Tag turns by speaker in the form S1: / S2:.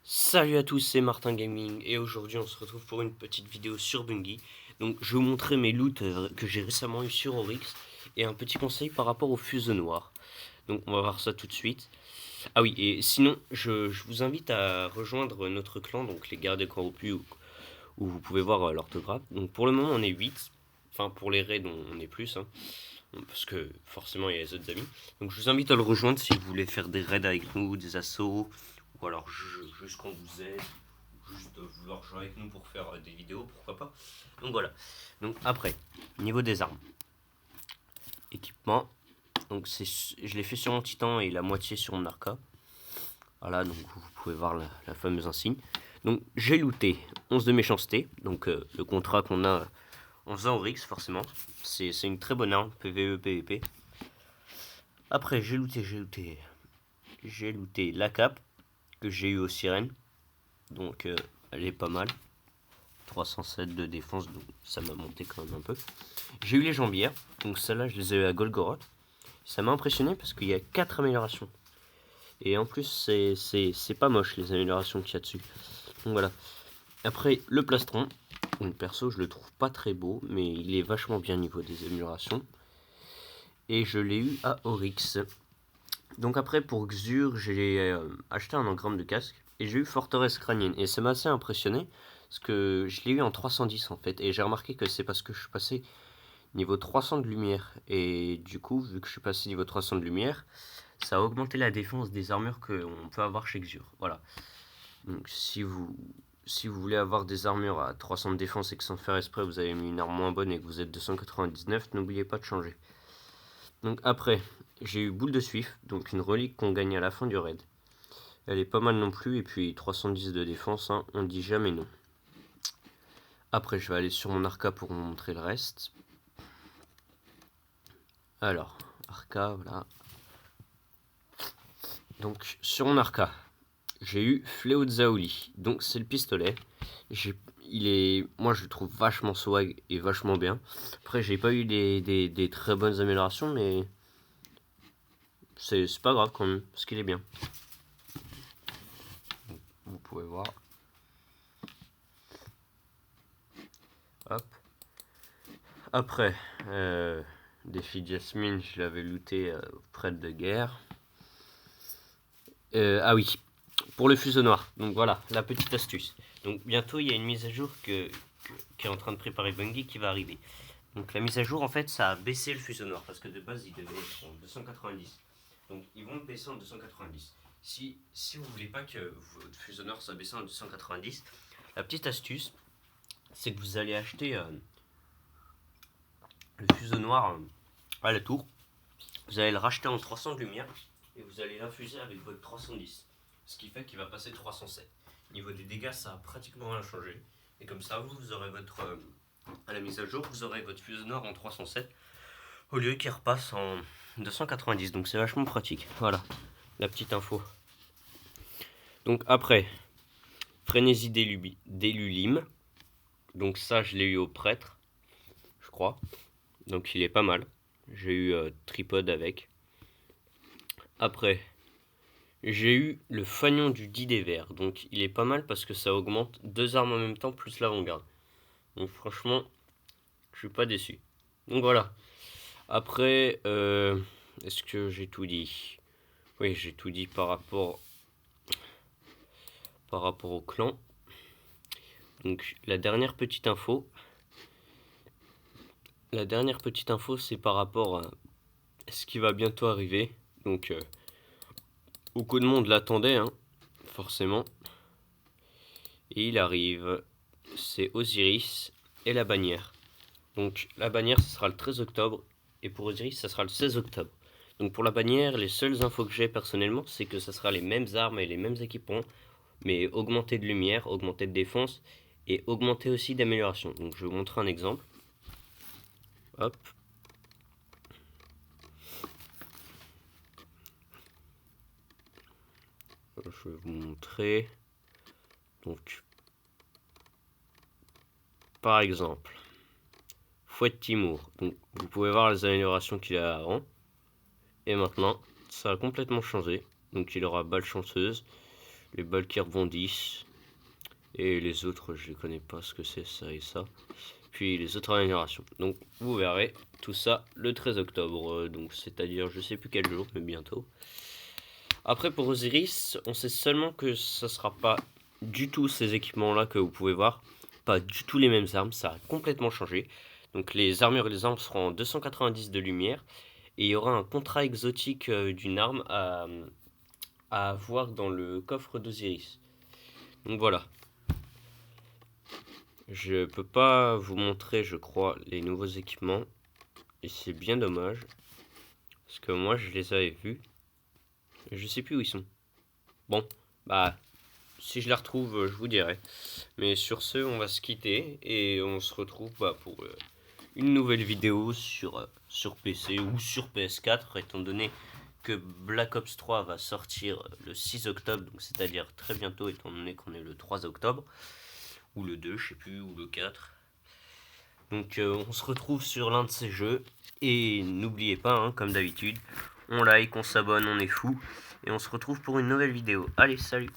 S1: Salut à tous, c'est Martin Gaming et aujourd'hui on se retrouve pour une petite vidéo sur Bungie. Donc je vais vous montrer mes loots que j'ai récemment eu sur Oryx et un petit conseil par rapport au fuseau noir. Donc on va voir ça tout de suite. Ah oui, et sinon je vous invite à rejoindre notre clan, donc les gardes corrompus, où vous pouvez voir l'orthographe. Donc pour le moment on est 8, enfin pour les raids on est plus, hein, parce que forcément il y a les autres amis. Donc je vous invite à le rejoindre si vous voulez faire des raids avec nous, des assauts, ou alors juste quand vous êtes, juste vouloir jouer avec nous pour faire des vidéos, pourquoi pas. Donc voilà. Donc après, niveau des armes. Équipement. Donc je l'ai fait sur mon titan et la moitié sur mon arca. Voilà, donc vous pouvez voir la fameuse insigne. Donc j'ai looté 11 de méchanceté, donc le contrat qu'on a en faisant Oryx forcément. C'est une très bonne arme, PvE, PvP. Après j'ai looté la cape que j'ai eu aux sirènes. Donc elle est pas mal. 307 de défense, donc ça m'a monté quand même un peu. J'ai eu les jambières, donc celles-là je les ai eu à Golgoroth. Ça m'a impressionné parce qu'il y a 4 améliorations. Et en plus c'est pas moche les améliorations qu'il y a dessus. Donc voilà. Après le plastron, donc perso je le trouve pas très beau, mais il est vachement bien au niveau des améliorations. Et je l'ai eu à Oryx. Donc après pour Xur j'ai acheté un engramme de casque. Et j'ai eu forteresse crânienne. Et ça m'a assez impressionné. Parce que je l'ai eu en 310 en fait. Et j'ai remarqué que c'est parce que je suis passé niveau 300 de lumière. Et du coup, vu que je suis passé niveau 300 de lumière, ça a augmenté la défense des armures qu'on peut avoir chez Xur. Voilà. Donc si vous voulez avoir des armures à 300 de défense et que sans faire exprès vous avez mis une arme moins bonne et que vous êtes 299, n'oubliez pas de changer. Donc après, j'ai eu boule de suif, donc une relique qu'on gagne à la fin du raid. Elle est pas mal non plus, et puis 310 de défense, hein, on dit jamais non. Après, je vais aller sur mon arca pour vous montrer le reste. Alors, arca, voilà. Donc, sur mon arca, j'ai eu Fléau de Zaouli. Donc, c'est le pistolet. Moi, je le trouve vachement swag et vachement bien. Après, j'ai pas eu des très bonnes améliorations, mais c'est pas grave quand même, parce qu'il est bien. Vous pouvez voir. Hop. Après, défi Jasmine, je l'avais looté près de guerre. Ah oui, pour le fuseau noir. Donc voilà, la petite astuce. Donc bientôt, il y a une mise à jour qui est en train de préparer Bungie qui va arriver. Donc la mise à jour, en fait, ça a baissé le fuseau noir parce que de base, il devait être en 290. Donc ils vont le baisser en 290. Si vous voulez pas que votre fuseau noir soit baissé en 290, la petite astuce, c'est que vous allez acheter le fuseau noir à la tour. Vous allez le racheter en 300 de lumière et vous allez l'infuser avec votre 310. Ce qui fait qu'il va passer 307. Niveau des dégâts, ça a pratiquement rien changé. Et comme ça, vous aurez votre. À la mise à jour, vous aurez votre fuseau noir en 307 au lieu qu'il repasse en 290. Donc c'est vachement pratique. Voilà, la petite info. Donc après, frénésie d'élulim. Donc ça, je l'ai eu au prêtre, je crois. Donc il est pas mal. J'ai eu tripode avec. Après, j'ai eu le fanion du 10 des verts. Donc il est pas mal parce que ça augmente 2 armes en même temps plus l'avant-garde. Donc franchement, je suis pas déçu. Donc voilà. Après, est-ce que j'ai tout dit? Oui, j'ai tout dit par rapport au clan. Donc la dernière petite info. C'est par rapport à ce qui va bientôt arriver. Donc beaucoup de monde l'attendait, hein, forcément. Et il arrive. C'est Osiris et la bannière. Donc la bannière, ce sera le 13 octobre. Et pour Osiris, ça sera le 16 octobre. Donc pour la bannière, les seules infos que j'ai personnellement, c'est que ça sera les mêmes armes et les mêmes équipements, mais augmenté de lumière, augmenté de défense, et augmenté aussi d'amélioration. Donc je vais vous montrer un exemple. Hop. Je vais vous montrer. Donc, par exemple, Fouette Timur. Donc vous pouvez voir les améliorations qu'il a avant. Et maintenant, ça a complètement changé. Donc il aura balle chanceuse. les balles qui rebondissent. Et les autres, je ne connais pas ce que c'est, ça et ça. Puis les autres améliorations. Donc vous verrez tout ça le 13 octobre. Donc c'est-à-dire, je sais plus quel jour, mais bientôt. Après pour Osiris, on sait seulement que ça sera pas du tout ces équipements-là que vous pouvez voir. Pas du tout les mêmes armes, ça a complètement changé. Donc les armures et les armes seront en 290 de lumière. Et il y aura un contrat exotique d'une arme à avoir dans le coffre d'Osiris. Donc voilà. Je peux pas vous montrer, je crois, les nouveaux équipements. Et c'est bien dommage. Parce que moi, je les avais vus. Je sais plus où ils sont. Bon, bah, si je les retrouve, je vous dirai. Mais sur ce, on va se quitter. Et on se retrouve pour une nouvelle vidéo sur PC ou sur PS4. Étant donné que Black Ops 3 va sortir le 6 octobre. Donc c'est-à-dire très bientôt, étant donné qu'on est le 3 octobre. Ou le 2, je sais plus, ou le 4. Donc on se retrouve sur l'un de ces jeux. Et n'oubliez pas, hein, comme d'habitude, on like, on s'abonne, on est fou. Et on se retrouve pour une nouvelle vidéo. Allez, salut!